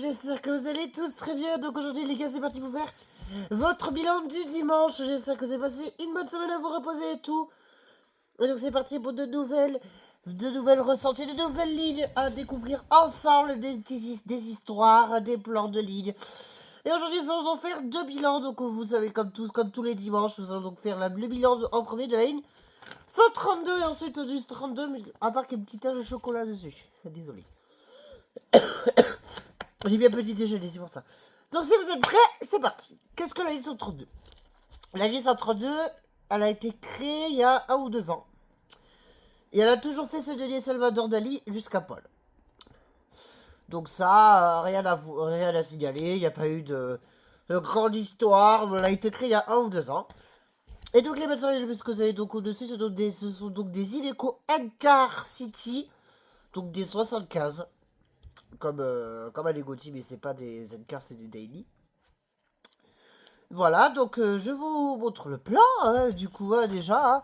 j'espère que vous allez tous très bien. Donc aujourd'hui les gars, c'est parti pour faire votre bilan du dimanche. J'espère que vous avez passé une bonne semaine à vous reposer et tout. Et donc c'est parti pour de nouvelles ressenties, de nouvelles lignes à découvrir ensemble, des histoires, des plans de lignes. Et aujourd'hui nous allons faire deux bilans. Donc vous savez, comme tous les dimanches, nous allons donc faire le bilan en premier de la ligne 132 et ensuite du 32, mais à part qu'il y a un petit tache de chocolat dessus. Désolé. J'ai bien petit déjeuner, c'est pour ça. Donc si vous êtes prêts, c'est parti. Qu'est-ce que la liste 132? La liste 132, elle a été créée il y a 1 ou 2 ans. Et elle a toujours fait ce délire Salvador Dali jusqu'à Paul. Donc ça, rien à signaler. Il n'y a pas eu de grande histoire. Elle a été créée il y a 1 ou 2 ans. Et donc les matériels que vous avez donc au-dessus, ce sont donc des Iveco Edgar City. Donc des 75. Comme à Legoti, mais c'est pas des Zcars, c'est des Daily. Voilà, donc je vous montre le plan, hein, du coup, déjà, hein,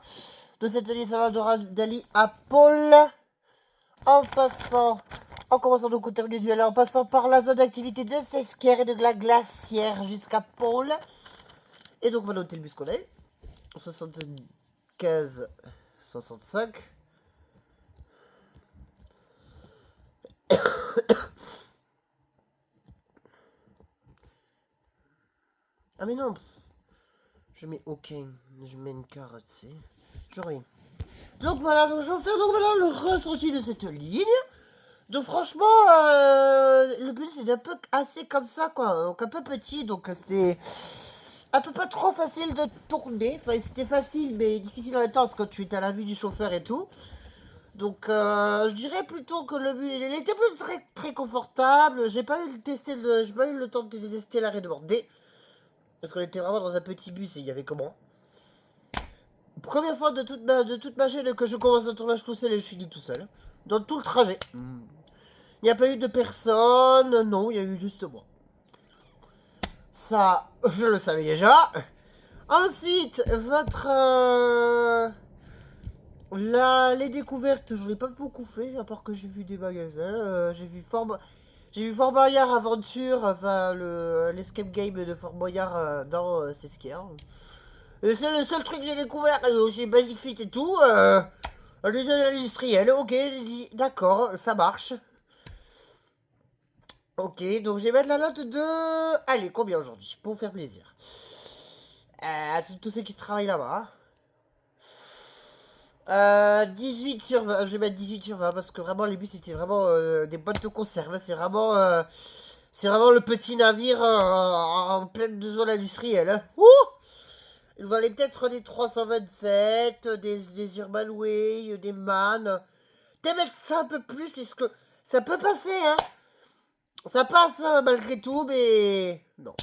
de cette atelier Salvador Dali à Paul, en commençant donc au terme visuel, en passant par la zone d'activité de Sesquière et de la glacière jusqu'à Paul. Et donc on va noter le bus qu'on a eu, 75, 65. Ah mais non, je mets aucun, je mets une carotte, c'est... J'aurais... Donc voilà, donc je vais faire donc maintenant le ressenti de cette ligne. Donc franchement, le but c'est un peu assez comme ça, quoi. Donc un peu petit, donc c'était un peu pas trop facile de tourner. Enfin, c'était facile, mais difficile en même temps, parce que tu étais à la vue du chauffeur et tout. Donc je dirais plutôt que le but, il était plus très confortable. J'ai pas eu le temps de tester l'arrêt de bordée. Parce qu'on était vraiment dans un petit bus et il y avait comment. Première fois de toute ma chaîne que je commence un tournage tout seul et je finis tout seul. Dans tout le trajet. Il n'y a pas eu de personne, non, il y a eu juste moi. Ça, je le savais déjà. Ensuite, les découvertes, je n'ai pas beaucoup fait, à part que j'ai vu des magasins. J'ai vu Fort Boyard Aventure, enfin l'escape game de Fort Boyard dans Sesquière. C'est le seul truc que j'ai découvert, aussi Basic Fit et tout. Les industriels, ok, j'ai dit d'accord, ça marche. Ok, donc je vais mettre la note de... Allez, combien aujourd'hui? Pour vous faire plaisir. Tous ceux qui travaillent là-bas. 18 sur 20. Je vais mettre 18 sur 20 parce que vraiment les bus c'était vraiment des boîtes de conserve. C'est vraiment le petit navire en pleine zone industrielle. Hein. Ouh, il valait peut-être des 327, des Urbanway, des Man. Peut-être mettre ça un peu plus parce que ça peut passer, hein. Ça passe malgré tout, mais non.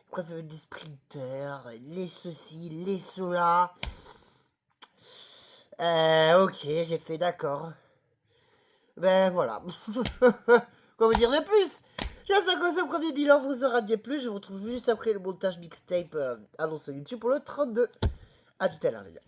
Je préfère des sprinters, les ceci, les cela. Ok, j'ai fait d'accord. Ben voilà. Quoi vous dire de plus? J'espère que ce premier bilan vous aura bien plu. Je vous retrouve juste après le montage mixtape annonce sur YouTube pour le 32. A tout à l'heure les gars.